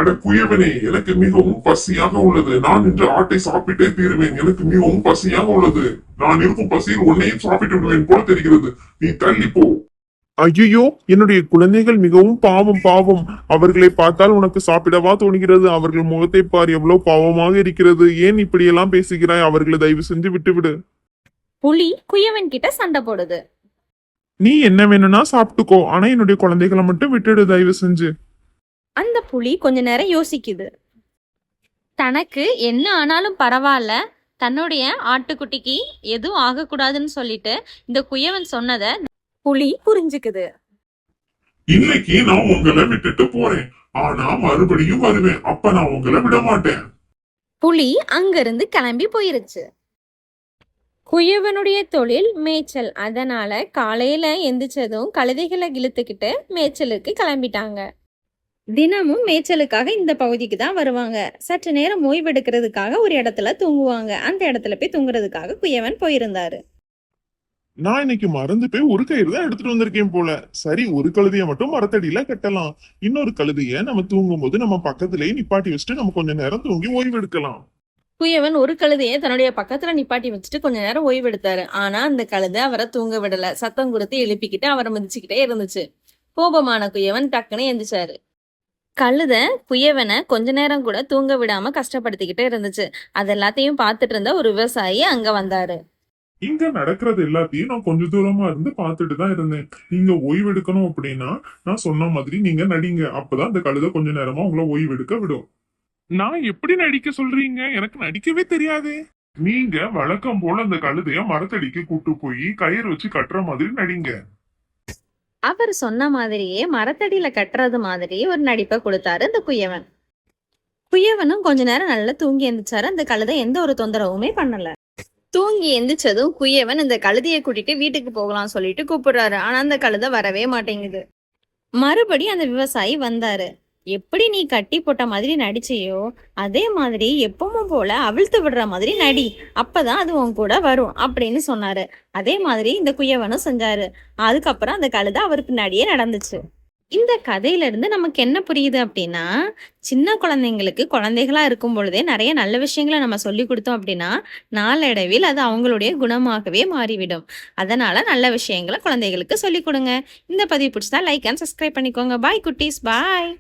அட குயவனே, எனக்கு மிகவும் பசியாக உள்ளது. நான் இன்று ஆட்டை சாப்பிட்டே தீருவேன். எனக்கு மிகவும் பசியாக உள்ளது. நான் இருக்கும் பசியில் உன்னையும் சாப்பிட்டு விடுவேன் போல தெரிகிறது. நீ தள்ளி போ. ஐயோ, என்னுடைய குழந்தைகள் மிகவும் பாவம் பாவம். அவர்களை பார்த்தால் உனக்கு சாப்பிடவா தோணுகிறது? அவர்கள் முகத்தை பார், எவ்வளவு பாவமாக இருக்கிறது. ஏன் இப்படியெல்லாம் பேசுகிறாய்? அவர்களை தயவு செஞ்சு விட்டுவிடு. புலி குயவன் கிட்ட சண்டை போடுது. நீ என்ன வேணும்னா சாப்பிட்டுக்கோ, ஆனா என்னுடைய குழந்தைகளை மட்டும் விட்டுடு தயவு செஞ்சு. அந்த புலி கொஞ்ச நேரம் யோசிக்குது. தனக்கு என்ன ஆனாலும் பரவாயில்ல, தன்னுடைய ஆட்டுக்குட்டிக்கு எதுவும் ஆகக்கூடாதுன்னு சொல்லிட்டு இந்த குயவன் சொன்னதை புலி புரிஞ்சுக்குது. இன்னைக்கு நான் உங்களை விட்டுட்டு போறேன். ஆனா மறுபடியும் வருவேன். அப்ப நான் உங்களை விட மாட்டேன். புலி அங்கிருந்து கிளம்பி போயிருச்சு. குயவனுடைய தொழில் மேய்ச்சல். அதனால காலையில எந்திரிச்சதும் கழுதைகளை இழுத்துக்கிட்டு மேய்ச்சலுக்கு கிளம்பிட்டாங்க. தினமும் மேய்ச்சலுக்காக இந்த பகுதிக்கு தான் வருவாங்க. சற்று நேரம் ஓய்வெடுக்கிறதுக்காக ஒரு இடத்துல தூங்குவாங்க. அந்த இடத்துல போய் தூங்குறதுக்காக குயவன் போயிருந்தாரு. நான் இன்னைக்கு மறந்து போய் ஒரு கயிறு தான் எடுத்துட்டு வந்திருக்கேன் போல. சரி, ஒரு கழுதைய மட்டும் மரத்தடியில கட்டலாம். இன்னொரு கழுதைய நம்ம தூங்கும் போது நம்ம பக்கத்திலேயே நிப்பாட்டி வச்சுட்டு நம்ம கொஞ்ச நேரம் தூங்கி ஓய்வு எடுக்கலாம். குயவன் ஒரு கழுதையை தன்னுடைய பக்கத்துல நிப்பாட்டி வச்சுட்டு கொஞ்ச நேரம் ஓய்வெடுத்தாரு. ஆனா அந்த கழுதை அவரை தூங்க விடல. சத்தம் கொடுத்து எழுப்பிக்கிட்டு அவரை மிதிச்சுக்கிட்டே இருந்துச்சு. கோபமான குயவன் டக்குன்னு எந்திரிச்சாரு. கழுதை குயவனை கொஞ்ச நேரம் கூட தூங்க விடாம கஷ்டப்படுத்திக்கிட்டே இருந்துச்சு. அது எல்லாத்தையும் பார்த்துட்டு இருந்த ஒரு விவசாயி அங்க வந்தாரு. இங்க நடக்கிறது எல்லாத்தையும் நான் கொஞ்ச தூரமா இருந்து பார்த்துட்டு தான் இருந்தேன். நீங்க ஓய்வு எடுக்கணும் அப்படின்னா நான் சொன்ன மாதிரி நீங்க நடிங்க. அப்பதான் அந்த கழுதை கொஞ்ச நேரமா உங்களை ஓய்வு எடுக்க விடும். நான் எப்படி நடிக்க சொல்றீங்க? எனக்கு நடிக்கவே தெரியாது. நீங்க வழக்கம் போல அந்த கழுதைய மரத்தடிக்கு கூட்டு போய் கயிறு வச்சு கட்டுற மாதிரி நடிங்க. அவர் சொன்ன மாதிரியே மரத்தடியில கட்டுறது மாதிரி ஒரு நடிப்பை கொடுத்தாரு இந்த குயவன். குயவனும் கொஞ்ச நேரம் நல்லா தூங்கி எந்திரிச்சாரு. அந்த கழுதை எந்த ஒரு தொந்தரவுமே பண்ணல. தூங்கி எந்திரிச்சதும் குயவன் இந்த கழுதையை கூட்டிட்டு வீட்டுக்கு போகலாம் சொல்லிட்டு கூப்பிடுறாரு. ஆனா அந்த கழுதை வரவே மாட்டேங்குது. மறுபடி அந்த விவசாயி வந்தாரு. எப்படி நீ கட்டி போட்ட மாதிரி நடிச்சியோ அதே மாதிரி எப்பவும் போல அவிழ்த்து விடுற மாதிரி நடி, அப்பதான் அது உன் கூட வரும் அப்படின்னு சொன்னாரு. அதே மாதிரி இந்த குயவனும் செஞ்சாரு. அதுக்கப்புறம் அந்த கழுதை அவர் பின்னாடியே நடந்துச்சு. இந்த கதையில இருந்து நமக்கு என்ன புரியுது அப்படின்னா, சின்ன குழந்தைங்களுக்கு குழந்தைகளா இருக்கும் பொழுதே நிறைய நல்ல விஷயங்களை நம்ம சொல்லி கொடுத்தோம் அப்படின்னா நாளடைவில் அது அவங்களுடைய குணமாகவே மாறிவிடும். அதனால நல்ல விஷயங்களை குழந்தைகளுக்கு சொல்லி கொடுங்க. இந்த பதிவு பிடிச்சதா லைக் அண்ட் சப்ஸ்கிரைப் பண்ணிக்கோங்க. பாய் குட்டீஸ், பாய்.